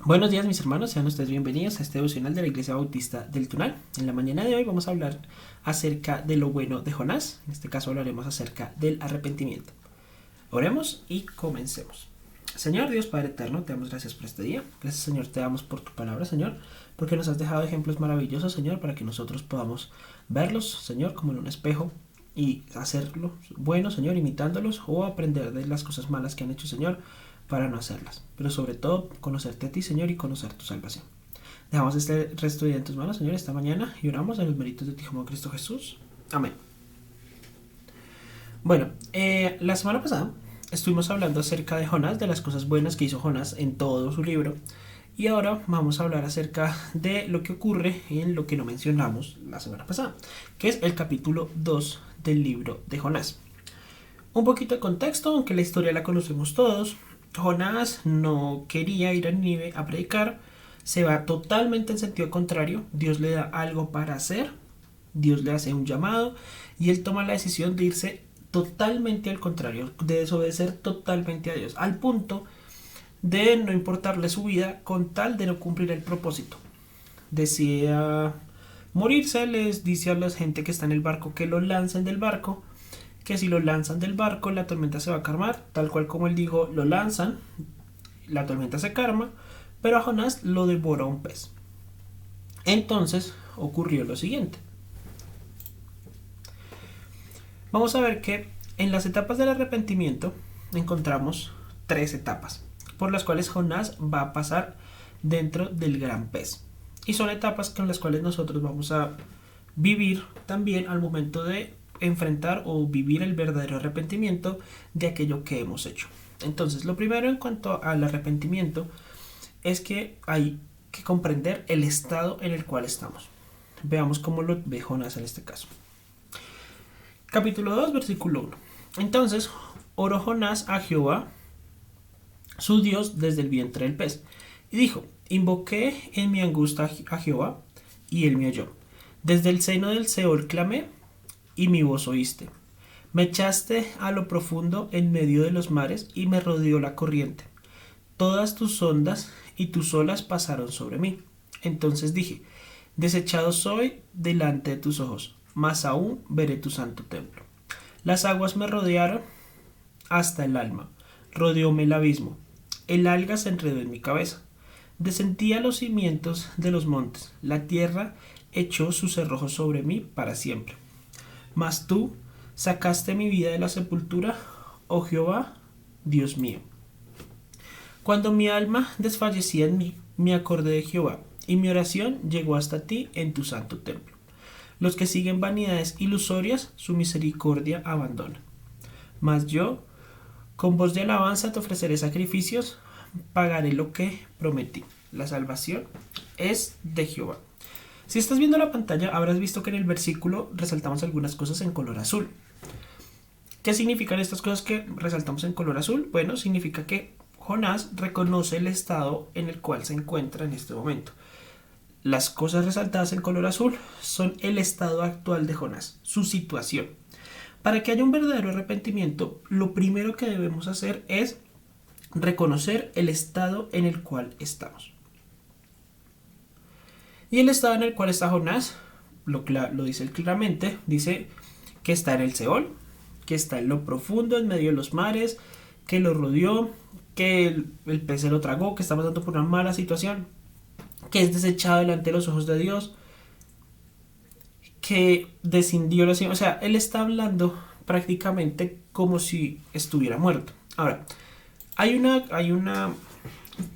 Buenos días mis hermanos, sean ustedes bienvenidos a este devocional de la Iglesia Bautista del Tunal. En la mañana de hoy vamos a hablar acerca de lo bueno de Jonás. En este caso hablaremos acerca del arrepentimiento. Oremos y comencemos. Señor Dios Padre Eterno, te damos gracias por este día. Gracias Señor, te damos por tu palabra, Señor, porque nos has dejado ejemplos maravillosos, Señor, para que nosotros podamos verlos, Señor, como en un espejo y hacerlo bueno, Señor, imitándolos o aprender de las cosas malas que han hecho, Señor, para no hacerlas, pero sobre todo conocerte a ti, Señor, y conocer tu salvación. Dejamos este resto de día en tus manos, Señor, esta mañana y oramos en los méritos de ti como Cristo Jesús. Amén. Bueno, la semana pasada estuvimos hablando acerca de Jonás, de las cosas buenas que hizo Jonás en todo su libro, y ahora vamos a hablar acerca de lo que ocurre en lo que no mencionamos la semana pasada, que es el capítulo 2 del libro de Jonás. Un poquito de contexto, aunque la historia la conocemos todos. Jonás no quería ir a Nínive a predicar, se va totalmente en sentido contrario, Dios le da algo para hacer, Dios le hace un llamado y él toma la decisión de irse totalmente al contrario, de desobedecer totalmente a Dios, al punto de no importarle su vida con tal de no cumplir el propósito. Decía morirse, les dice a la gente que está en el barco que lo lancen del barco, que si lo lanzan del barco la tormenta se va a calmar, tal cual como él dijo, lo lanzan, la tormenta se calma, pero a Jonás lo devora un pez. Entonces ocurrió lo siguiente. Vamos a ver que en las etapas del arrepentimiento encontramos tres etapas por las cuales Jonás va a pasar dentro del gran pez. Y son etapas con las cuales nosotros vamos a vivir también al momento de enfrentar o vivir el verdadero arrepentimiento de aquello que hemos hecho. Entonces, lo primero en cuanto al arrepentimiento es que hay que comprender el estado en el cual estamos. Veamos cómo lo ve Jonás en este caso. Capítulo 2, versículo 1. Entonces, oró Jonás a Jehová, su Dios, desde el vientre del pez, y dijo: invoqué en mi angustia a Jehová, y él me oyó. Desde el seno del Seol clamé, y mi voz oíste. Me echaste a lo profundo en medio de los mares, y me rodeó la corriente. Todas tus ondas y tus olas pasaron sobre mí. Entonces dije: desechado soy delante de tus ojos, mas aún veré tu santo templo. Las aguas me rodearon hasta el alma, rodeóme el abismo. El alga se enredó en mi cabeza. Descendí a los cimientos de los montes. La tierra echó sus cerrojos sobre mí para siempre. Mas tú sacaste mi vida de la sepultura, oh Jehová, Dios mío. Cuando mi alma desfallecía en mí, me acordé de Jehová, y mi oración llegó hasta ti en tu santo templo. Los que siguen vanidades ilusorias, su misericordia abandonan. Mas yo, con voz de alabanza, te ofreceré sacrificios, pagaré lo que prometí. La salvación es de Jehová. Si estás viendo la pantalla, habrás visto que en el versículo resaltamos algunas cosas en color azul. ¿Qué significan estas cosas que resaltamos en color azul? Bueno, significa que Jonás reconoce el estado en el cual se encuentra en este momento. Las cosas resaltadas en color azul son el estado actual de Jonás, su situación. Para que haya un verdadero arrepentimiento, lo primero que debemos hacer es reconocer el estado en el cual estamos. Y el estado en el cual está Jonás, lo dice él claramente, dice que está en el Seol, que está en lo profundo, en medio de los mares, que lo rodeó, que el pez se lo tragó, que está pasando por una mala situación, que es desechado delante de los ojos de Dios, que descendió la oración. O sea, él está hablando prácticamente como si estuviera muerto. Ahora, hay una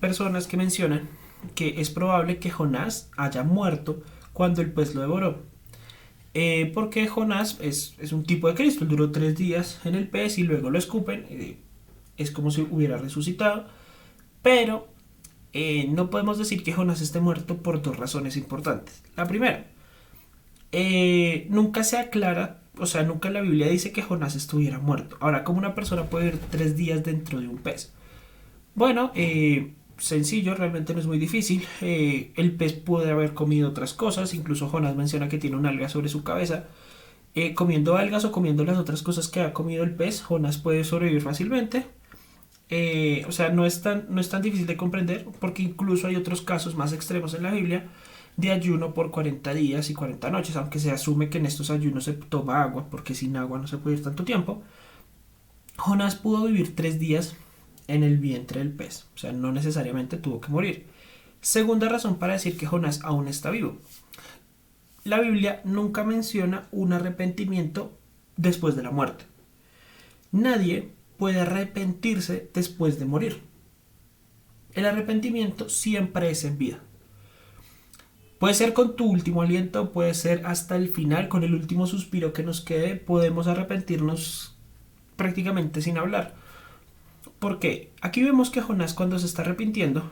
personas que mencionan que es probable que Jonás haya muerto cuando el pez lo devoró. Porque Jonás es un tipo de Cristo. Él duró 3 días en el pez y luego lo escupen. Es como si hubiera resucitado. Pero no podemos decir que Jonás esté muerto por 2 razones importantes. La primera, nunca se aclara, o sea, nunca en la Biblia dice que Jonás estuviera muerto. Ahora, ¿cómo una persona puede vivir 3 días dentro de un pez? Bueno, sencillo, realmente no es muy difícil. El pez puede haber comido otras cosas, incluso Jonás menciona que tiene un alga sobre su cabeza. Comiendo algas o comiendo las otras cosas que ha comido el pez, Jonás puede sobrevivir fácilmente. O sea, no es tan difícil de comprender porque incluso hay otros casos más extremos en la Biblia de ayuno por 40 días y 40 noches, aunque se asume que en estos ayunos se toma agua porque sin agua no se puede ir tanto tiempo. Jonás pudo vivir 3 días en el vientre del pez, o sea, no necesariamente tuvo que morir. Segunda razón para decir que Jonás aún está vivo. La Biblia nunca menciona un arrepentimiento después de la muerte. Nadie puede arrepentirse después de morir. El arrepentimiento siempre es en vida. Puede ser con tu último aliento, puede ser hasta el final, con el último suspiro que nos quede, podemos arrepentirnos prácticamente sin hablar. Porque aquí vemos que Jonás, cuando se está arrepintiendo,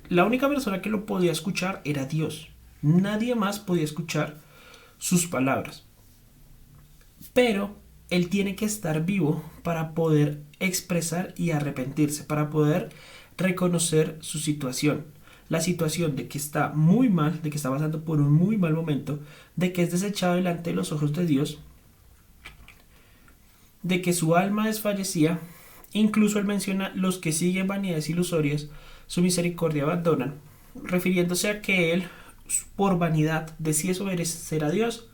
la única persona que lo podía escuchar era Dios. Nadie más podía escuchar sus palabras. Pero él tiene que estar vivo para poder expresar y arrepentirse, para poder reconocer su situación. La situación de que está muy mal, de que está pasando por un muy mal momento, de que es desechado delante de los ojos de Dios, de que su alma desfallecía. Incluso él menciona: los que siguen vanidades ilusorias, su misericordia abandonan, refiriéndose a que él, por vanidad, decide obedecer a Dios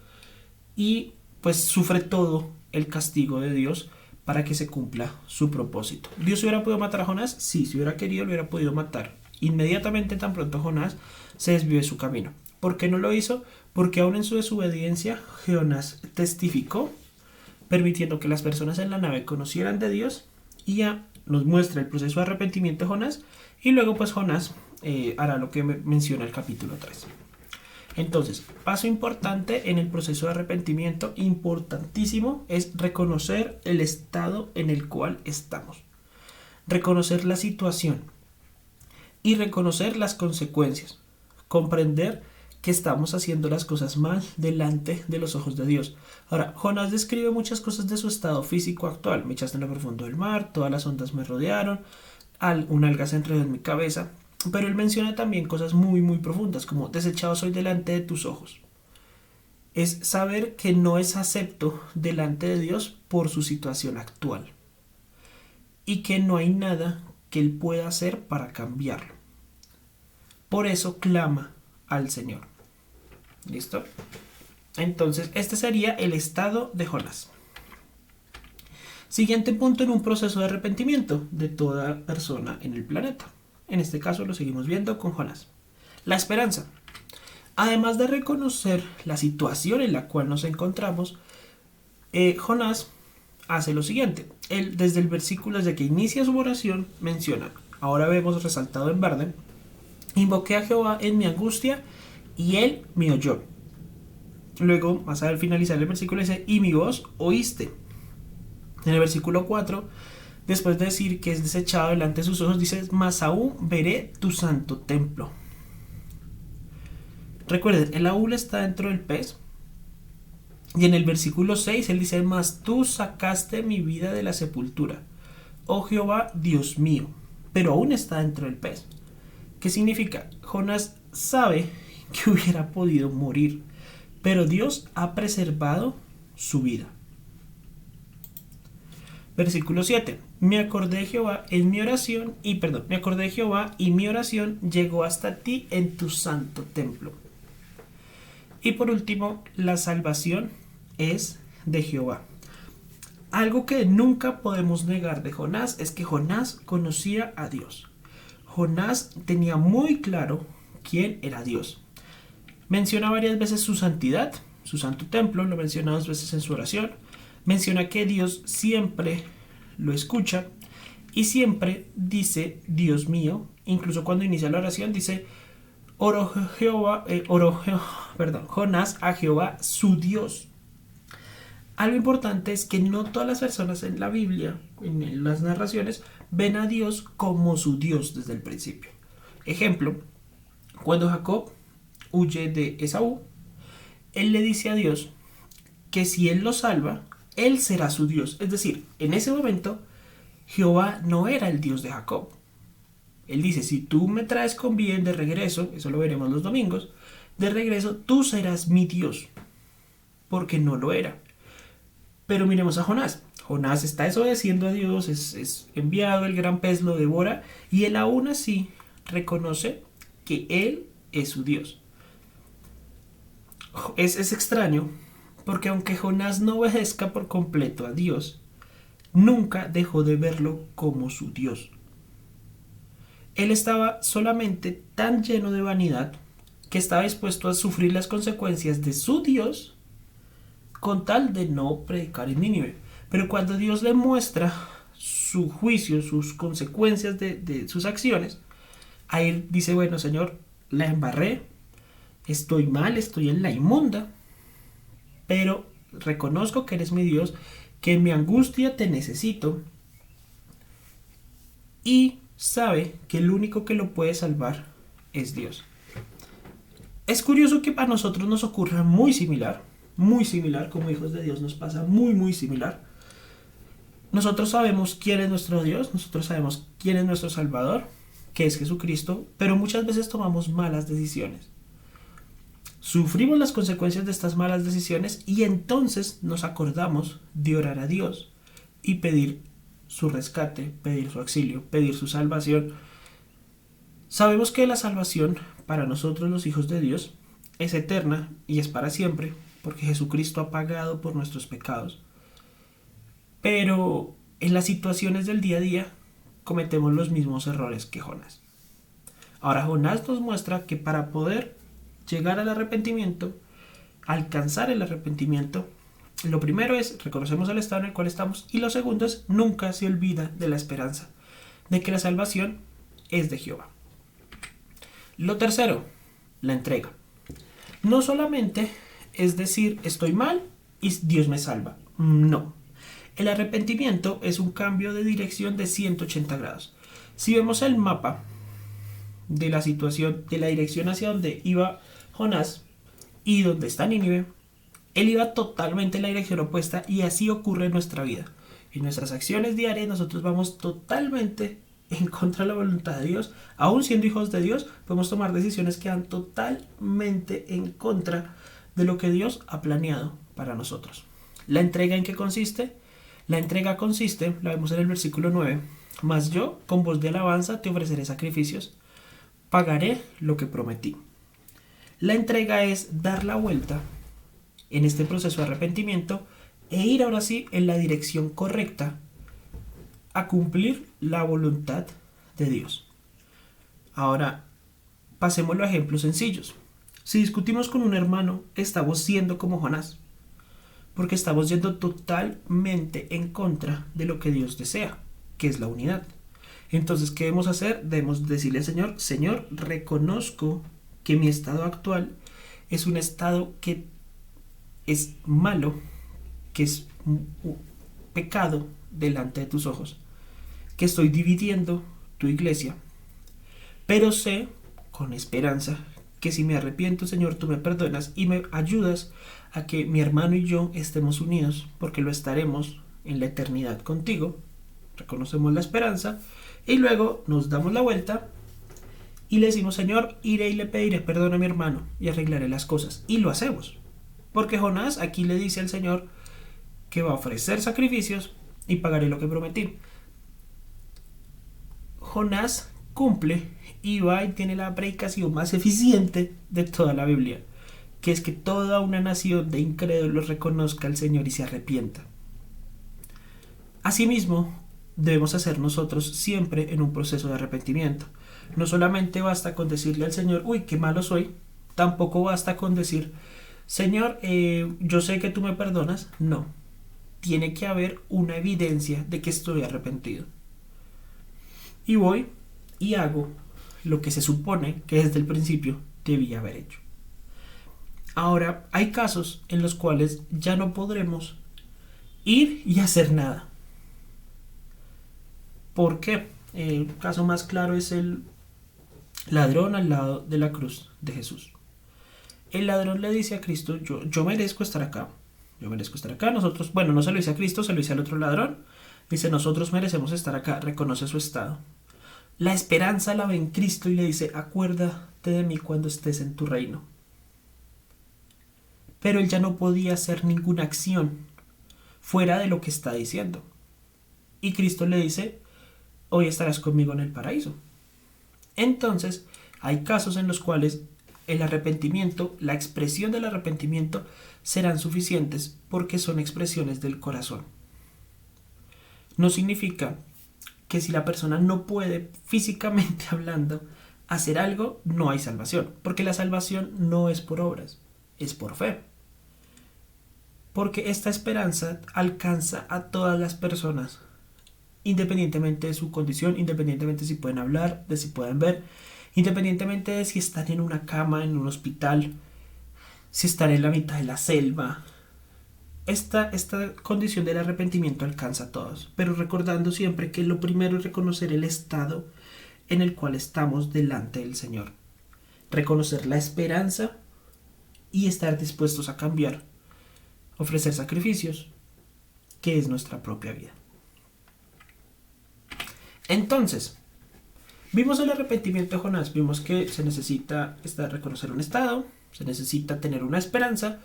y pues sufre todo el castigo de Dios para que se cumpla su propósito. ¿Dios hubiera podido matar a Jonás? Sí, si hubiera querido lo hubiera podido matar. Inmediatamente, tan pronto Jonás se desvió de su camino. ¿Por qué no lo hizo? Porque aún en su desobediencia, Jonás testificó, permitiendo que las personas en la nave conocieran de Dios, y ya nos muestra el proceso de arrepentimiento de Jonás, y luego pues Jonás hará lo que menciona el capítulo 3. Entonces, paso importante en el proceso de arrepentimiento, importantísimo, es reconocer el estado en el cual estamos. Reconocer la situación y reconocer las consecuencias. Comprender que estamos haciendo las cosas mal delante de los ojos de Dios. Ahora, Jonás describe muchas cosas de su estado físico actual. Me echaste en lo profundo del mar, todas las ondas me rodearon, un alga se enredó en mi cabeza. Pero él menciona también cosas muy muy profundas, como: desechado soy delante de tus ojos. Es saber que no es acepto delante de Dios por su situación actual y que no hay nada que él pueda hacer para cambiarlo. Por eso clama al Señor. ¿Listo? Entonces, este sería el estado de Jonás. Siguiente punto en un proceso de arrepentimiento de toda persona en el planeta. En este caso lo seguimos viendo con Jonás. La esperanza. Además de reconocer la situación en la cual nos encontramos, Jonás hace lo siguiente. Él, desde que inicia su oración, menciona: ahora vemos resaltado en verde: invoqué a Jehová en mi angustia y él me oyó. Luego, más al finalizar el versículo, dice: y mi voz oíste. En el versículo 4, después de decir que es desechado delante de sus ojos, dice: mas aún veré tu santo templo. Recuerden, el aún está dentro del pez. Y en el versículo 6 él dice: mas tú sacaste mi vida de la sepultura, oh Jehová, Dios mío. Pero aún está dentro del pez. ¿Qué significa? Jonás sabe que hubiera podido morir, pero Dios ha preservado su vida. Versículo 7. Me acordé de Jehová en mi oración me acordé de Jehová y mi oración llegó hasta ti en tu santo templo. Y por último, la salvación es de Jehová. Algo que nunca podemos negar de Jonás es que Jonás conocía a Dios. Jonás tenía muy claro quién era Dios. Menciona varias veces su santidad, su santo templo, lo menciona 2 veces en su oración. Menciona que Dios siempre lo escucha y siempre dice: Dios mío. Incluso cuando inicia la oración dice: Jonás a Jehová su Dios. Algo importante es que no todas las personas en la Biblia, en las narraciones, ven a Dios como su Dios desde el principio. Ejemplo, cuando Jacob huye de Esaú, él le dice a Dios que si él lo salva, él será su Dios. Es decir, en ese momento, Jehová no era el Dios de Jacob. Él dice: si tú me traes con bien de regreso, eso lo veremos los domingos, de regreso tú serás mi Dios, porque no lo era. Pero miremos a Jonás. Jonás está desobedeciendo a Dios, es enviado, el gran pez lo devora y él aún así reconoce que él es su Dios. Es extraño porque aunque Jonás no obedezca por completo a Dios, nunca dejó de verlo como su Dios. Él estaba solamente tan lleno de vanidad que estaba dispuesto a sufrir las consecuencias de su Dios con tal de no predicar en Nínive. Pero cuando Dios le muestra su juicio, sus consecuencias de sus acciones, ahí dice, bueno, Señor, la embarré, estoy mal, estoy en la inmunda, pero reconozco que eres mi Dios, que en mi angustia te necesito, y sabe que el único que lo puede salvar es Dios. Es curioso que a nosotros nos ocurra muy similar, como hijos de Dios nos pasa muy similar. Nosotros sabemos quién es nuestro Dios, nosotros sabemos quién es nuestro Salvador, que es Jesucristo, pero muchas veces tomamos malas decisiones. Sufrimos las consecuencias de estas malas decisiones y entonces nos acordamos de orar a Dios y pedir su rescate, pedir su auxilio, pedir su salvación. Sabemos que la salvación para nosotros los hijos de Dios es eterna y es para siempre, porque Jesucristo ha pagado por nuestros pecados. Pero en las situaciones del día a día cometemos los mismos errores que Jonás. Ahora Jonás nos muestra que para poder llegar al arrepentimiento, alcanzar el arrepentimiento, lo primero es reconocemos el estado en el cual estamos y lo segundo es nunca se olvida de la esperanza, de que la salvación es de Jehová. Lo tercero, la entrega. No solamente es decir estoy mal y Dios me salva. No. El arrepentimiento es un cambio de dirección de 180 grados. Si vemos el mapa de la situación, de la dirección hacia donde iba Jonás y donde está Nínive, él iba totalmente en la dirección opuesta y así ocurre en nuestra vida. En nuestras acciones diarias nosotros vamos totalmente en contra de la voluntad de Dios. Aún siendo hijos de Dios, podemos tomar decisiones que van totalmente en contra de lo que Dios ha planeado para nosotros. ¿La entrega en qué consiste? La entrega consiste, la vemos en el versículo 9, mas yo con voz de alabanza te ofreceré sacrificios, pagaré lo que prometí. La entrega es dar la vuelta en este proceso de arrepentimiento e ir ahora sí en la dirección correcta a cumplir la voluntad de Dios. Ahora, pasémoslo a ejemplos sencillos. Si discutimos con un hermano, estamos siendo como Jonás, porque estamos yendo totalmente en contra de lo que Dios desea, que es la unidad. Entonces, ¿qué debemos hacer? Debemos decirle al Señor, Señor, reconozco que mi estado actual es un estado que es malo, que es un pecado delante de tus ojos, que estoy dividiendo tu iglesia, pero sé con esperanza que si me arrepiento, Señor, tú me perdonas y me ayudas a que mi hermano y yo estemos unidos, porque lo estaremos en la eternidad contigo. Reconocemos la esperanza y luego nos damos la vuelta y le decimos, Señor, iré y le pediré perdón a mi hermano y arreglaré las cosas. Y lo hacemos, porque Jonás aquí le dice al Señor que va a ofrecer sacrificios y pagaré lo que prometí. Jonás cumple y va y tiene la predicación más eficiente de toda la Biblia, que es que toda una nación de incrédulos reconozca al Señor y se arrepienta. Asimismo, debemos hacer nosotros siempre en un proceso de arrepentimiento. No solamente basta con decirle al Señor, uy, qué malo soy, tampoco basta con decir, Señor, yo sé que tú me perdonas. No, tiene que haber una evidencia de que estoy arrepentido. Y voy y hago lo que se supone que desde el principio debía haber hecho. Ahora, hay casos en los cuales ya no podremos ir y hacer nada. ¿Por qué? El caso más claro es el ladrón al lado de la cruz de Jesús. El ladrón le dice a Cristo, yo merezco estar acá. Yo merezco estar acá. Nosotros, bueno, no se lo dice a Cristo, se lo dice al otro ladrón. Dice, nosotros merecemos estar acá. Reconoce su estado. La esperanza la ve en Cristo y le dice, acuérdate de mí cuando estés en tu reino. Pero él ya no podía hacer ninguna acción fuera de lo que está diciendo. Y Cristo le dice, hoy estarás conmigo en el paraíso. Entonces, hay casos en los cuales el arrepentimiento, la expresión del arrepentimiento serán suficientes porque son expresiones del corazón. No significa que si la persona no puede físicamente hablando hacer algo, no hay salvación, porque la salvación no es por obras, es por fe. Porque esta esperanza alcanza a todas las personas, independientemente de su condición, independientemente de si pueden hablar, de si pueden ver, independientemente de si están en una cama, en un hospital, si están en la mitad de la selva. Esta condición del arrepentimiento alcanza a todos, pero recordando siempre que lo primero es reconocer el estado en el cual estamos delante del Señor. Reconocer la esperanza y estar dispuestos a cambiar. Ofrecer sacrificios, que es nuestra propia vida. Entonces, vimos el arrepentimiento de Jonás, vimos que se necesita reconocer un estado, se necesita tener una esperanza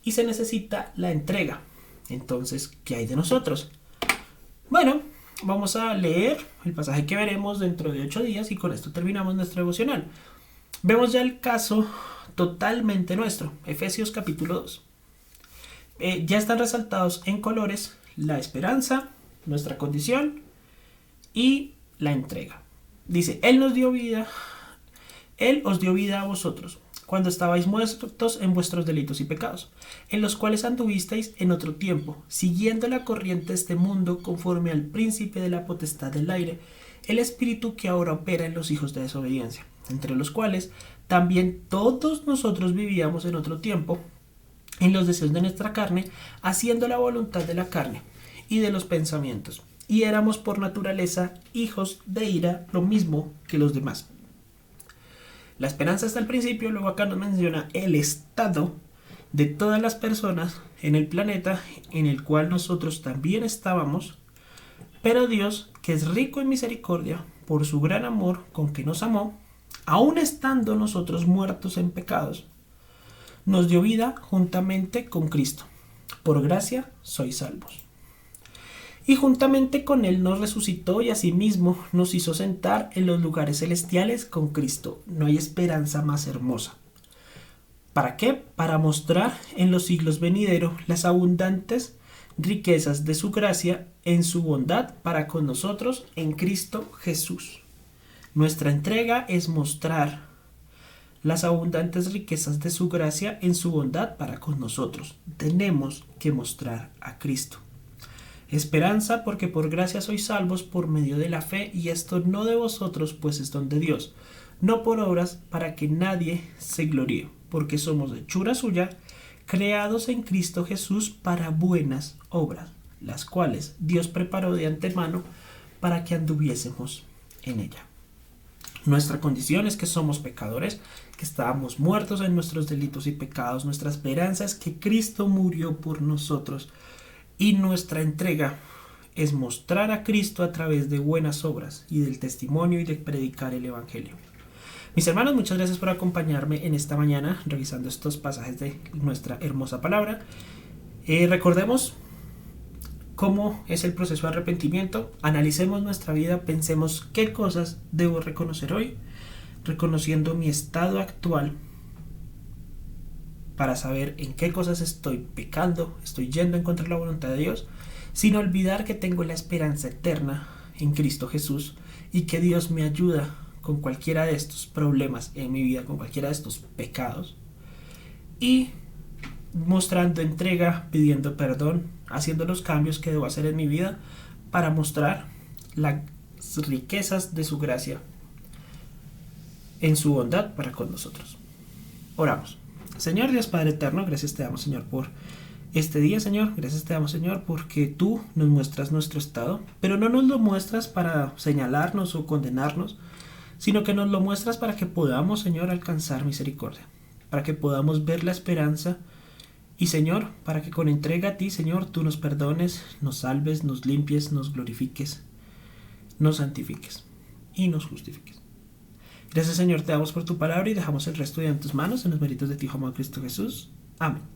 y se necesita la entrega. Entonces, ¿qué hay de nosotros? Bueno, vamos a leer el pasaje que veremos dentro de 8 días y con esto terminamos nuestro devocional. Vemos ya el caso totalmente nuestro, Efesios capítulo 2. Ya están resaltados en colores la esperanza, nuestra condición y la entrega. Dice, Él os dio vida a vosotros, cuando estabais muertos en vuestros delitos y pecados, en los cuales anduvisteis en otro tiempo, siguiendo la corriente de este mundo, conforme al príncipe de la potestad del aire, el espíritu que ahora opera en los hijos de desobediencia, entre los cuales también todos nosotros vivíamos en otro tiempo, en los deseos de nuestra carne, haciendo la voluntad de la carne y de los pensamientos, y éramos por naturaleza hijos de ira, lo mismo que los demás. La esperanza está al principio, luego acá nos menciona el estado de todas las personas en el planeta en el cual nosotros también estábamos, pero Dios, que es rico en misericordia, por su gran amor con que nos amó, aun estando nosotros muertos en pecados, nos dio vida juntamente con Cristo. Por gracia sois salvos. Y juntamente con Él nos resucitó y asimismo nos hizo sentar en los lugares celestiales con Cristo. No hay esperanza más hermosa. ¿Para qué? Para mostrar en los siglos venideros las abundantes riquezas de su gracia en su bondad para con nosotros en Cristo Jesús. Nuestra entrega es mostrar las abundantes riquezas de su gracia en su bondad para con nosotros. Tenemos que mostrar a Cristo. Esperanza, porque por gracia sois salvos por medio de la fe, y esto no de vosotros, pues es don de Dios, no por obras, para que nadie se gloríe, porque somos hechura suya, creados en Cristo Jesús para buenas obras, las cuales Dios preparó de antemano para que anduviésemos en ella. Nuestra condición es que somos pecadores, que estábamos muertos en nuestros delitos y pecados. Nuestra esperanza es que Cristo murió por nosotros. Y nuestra entrega es mostrar a Cristo a través de buenas obras y del testimonio y de predicar el Evangelio. Mis hermanos, muchas gracias por acompañarme en esta mañana revisando estos pasajes de nuestra hermosa palabra. Recordemos cómo es el proceso de arrepentimiento. Analicemos nuestra vida, pensemos qué cosas debo reconocer hoy, reconociendo mi estado actual para saber en qué cosas estoy pecando, estoy yendo en contra de la voluntad de Dios, sin olvidar que tengo la esperanza eterna en Cristo Jesús y que Dios me ayuda con cualquiera de estos problemas en mi vida, con cualquiera de estos pecados, y mostrando entrega, pidiendo perdón, haciendo los cambios que debo hacer en mi vida para mostrar las riquezas de su gracia en su bondad para con nosotros. Oramos. Señor Dios Padre eterno, gracias te damos, Señor, por este día, Señor. Gracias te damos, Señor, porque tú nos muestras nuestro estado, pero no nos lo muestras para señalarnos o condenarnos, sino que nos lo muestras para que podamos, Señor, alcanzar misericordia, para que podamos ver la esperanza y, Señor, para que con entrega a ti, Señor, tú nos perdones, nos salves, nos limpies, nos glorifiques, nos santifiques y nos justifiques. Gracias, Señor, te damos por tu palabra y dejamos el resto en tus manos, en los méritos de ti, amado Cristo Jesús. Amén.